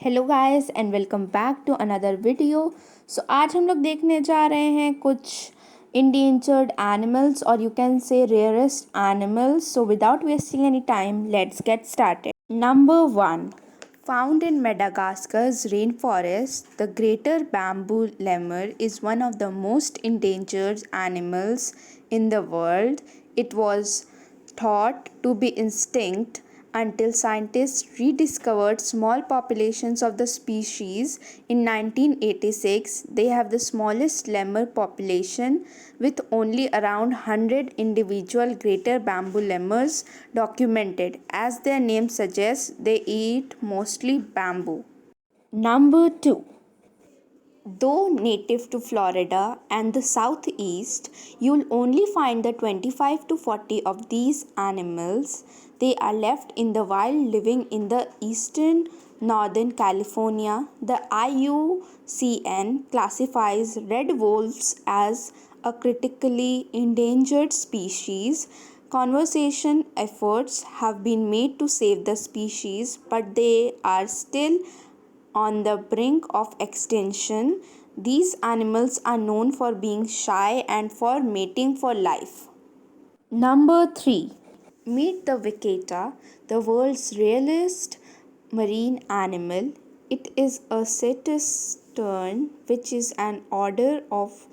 Hello guys and welcome back to another video. आज हम लोग देखने जा रहे हैं कुछ इंडेंजर्ड एनिमल्स और you can say rarest animals. So without wasting any time let's get started. Number 1, found in Madagascar's rainforest, the greater bamboo lemur is one of the most endangered animals in the world. It was thought to be extinct until scientists rediscovered small populations of the species in 1986. They have the smallest lemur population with only around 100 individual greater bamboo lemurs documented. As their name suggests, they eat mostly bamboo. Number 2, though native to Florida and the southeast, you'll only find the 25 to 40 of these animals. They are left in the wild living in the eastern northern California. The IUCN classifies red wolves as a critically endangered species. Conservation efforts have been made to save the species, but they are still on the brink of extinction. These animals are known for being shy and for mating for life. Number 3, meet the Vicata, the world's rarest marine animal. It is a cetacea, which is an order of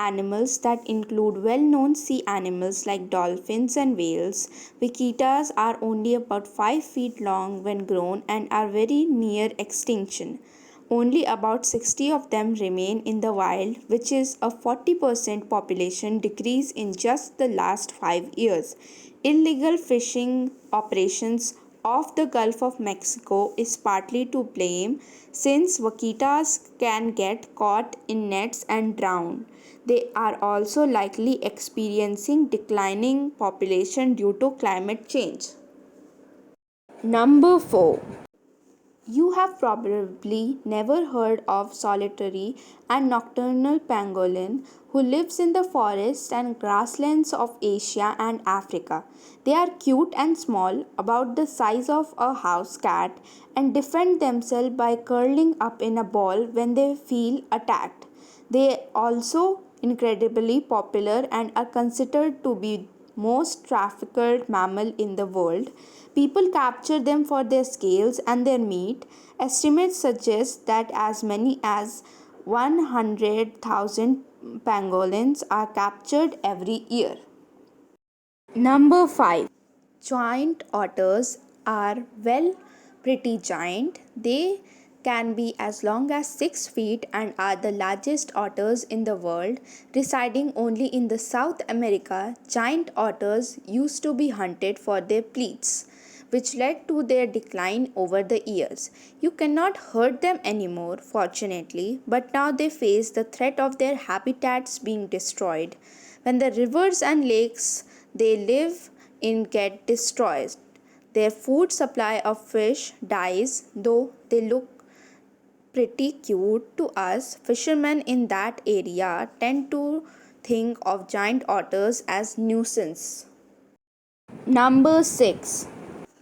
animals that include well-known sea animals like dolphins and whales. Vaquitas are only about 5 feet long when grown and are very near extinction. Only about 60 of them remain in the wild, which is a 40% population decrease in just the last 5 years. Illegal fishing operations off the Gulf of Mexico is partly to blame, since vaquitas can get caught in nets and drown. They are also likely experiencing declining population due to climate change. Number 4, you have probably never heard of solitary and nocturnal pangolin, who lives in the forests and grasslands of Asia and Africa. They are cute and small, about the size of a house cat, and defend themselves by curling up in a ball when they feel attacked. They also incredibly popular and are considered to be most trafficked mammal in the world. People capture them for their scales and their meat. Estimates suggest that as many as 100,000 pangolins are captured every year. Number 5, giant otters are, well, pretty giant. They can be as long as 6 feet and are the largest otters in the world. Residing only in the South America, giant otters used to be hunted for their pleats, which led to their decline over the years. You cannot hurt them anymore, fortunately, but now they face the threat of their habitats being destroyed. When the rivers and lakes they live in get destroyed, their food supply of fish dies. Though they look pretty cute to us, fishermen in that area tend to think of giant otters as nuisance. Number 6,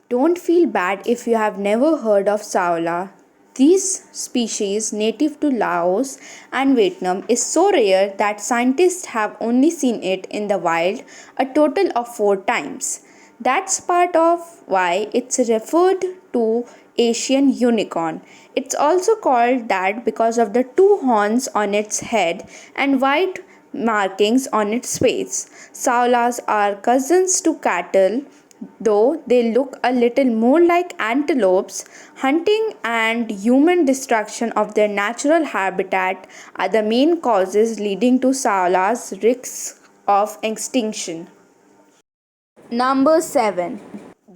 don't feel bad if you have never heard of Saola. This species, native to Laos and Vietnam, is so rare that scientists have only seen it in the wild a total of 4 times. That's part of why it's referred to Asian unicorn. It's also called that because of the two horns on its head and white markings on its face. Saolas are cousins to cattle, though they look a little more like antelopes. Hunting and human destruction of their natural habitat are the main causes leading to Saola's risks of extinction. Number 7,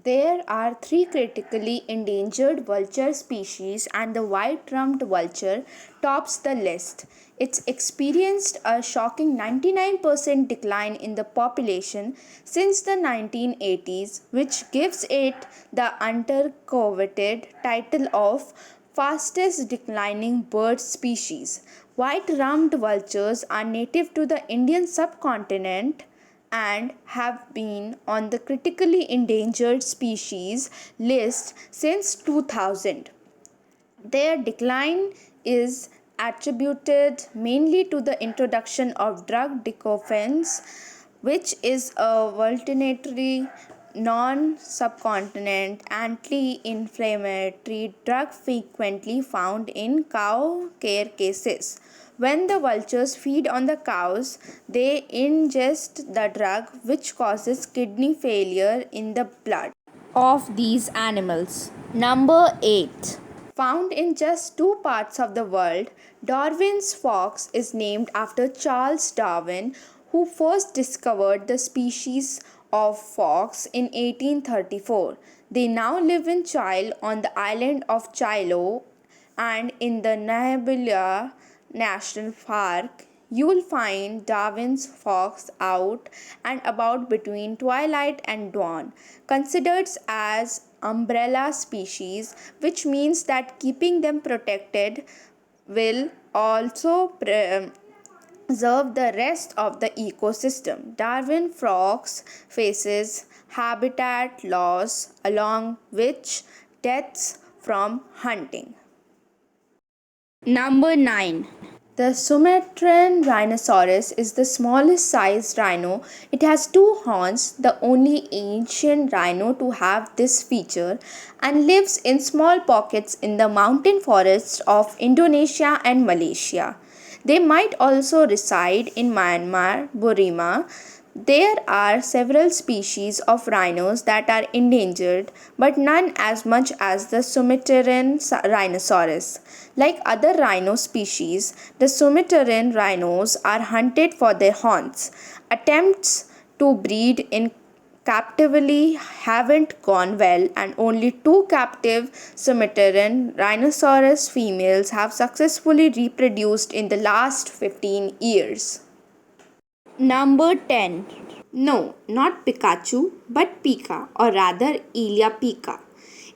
there are 3 critically endangered vulture species, and the white-rumped vulture tops the list. It's experienced a shocking 99% decline in the population since the 1980s, which gives it the under-coveted title of fastest declining bird species. White-rumped vultures are native to the Indian subcontinent and have been on the critically endangered species list since 2000. Their decline is attributed mainly to the introduction of drug diclofenac, which is a voluntary non-subcontinent anti-inflammatory drug frequently found in cow care cases. When the vultures feed on the cows, they ingest the drug, which causes kidney failure in the blood of these animals. Number 8. Found in just two parts of the world, Darwin's fox is named after Charles Darwin, who first discovered the species of fox in 1834. They now live in Chile on the island of Chiloe and in the Nahibula National Park. You will find Darwin's fox out and about between twilight and dawn, considered as umbrella species, which means that keeping them protected will also preserve the rest of the ecosystem. Darwin fox faces habitat loss along with deaths from hunting. Number 9. The Sumatran rhinoceros is the smallest sized rhino. It has two horns, the only ancient rhino to have this feature, and lives in small pockets in the mountain forests of Indonesia and Malaysia. They might also reside in Myanmar, Burma. There are several species of rhinos that are endangered, but none as much as the Sumatran rhinoceros. Like other rhino species, the Sumatran rhinos are hunted for their horns. Attempts to breed in captivity haven't gone well, and only two captive Sumatran rhinoceros females have successfully reproduced in the last 15 years. Number 10. No, not Pikachu, but Pika, or rather Ilia pica,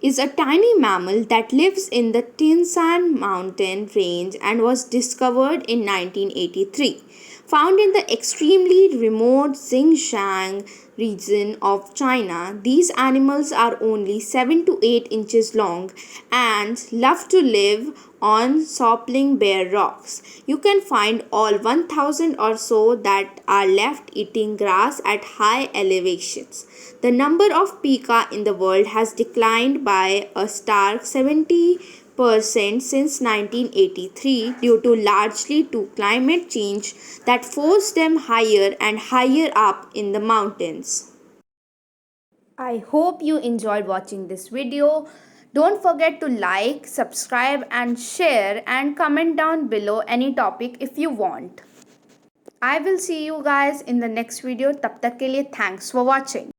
is a tiny mammal that lives in the Tianshan mountain range and was discovered in 1983. Found in the extremely remote Xinjiang region of China, these animals are only 7 to 8 inches long and love to live on sapling bare rocks. You can find all 1000 or so that are left eating grass at high elevations. The number of pika in the world has declined by a stark 70% since 1983 due to largely to climate change that forced them higher and higher up in the mountains. I hope you enjoyed watching this video. Don't forget to like, subscribe and share and comment down below any topic if you want. I will see you guys in the next video. Tab tak ke liye thanks for watching.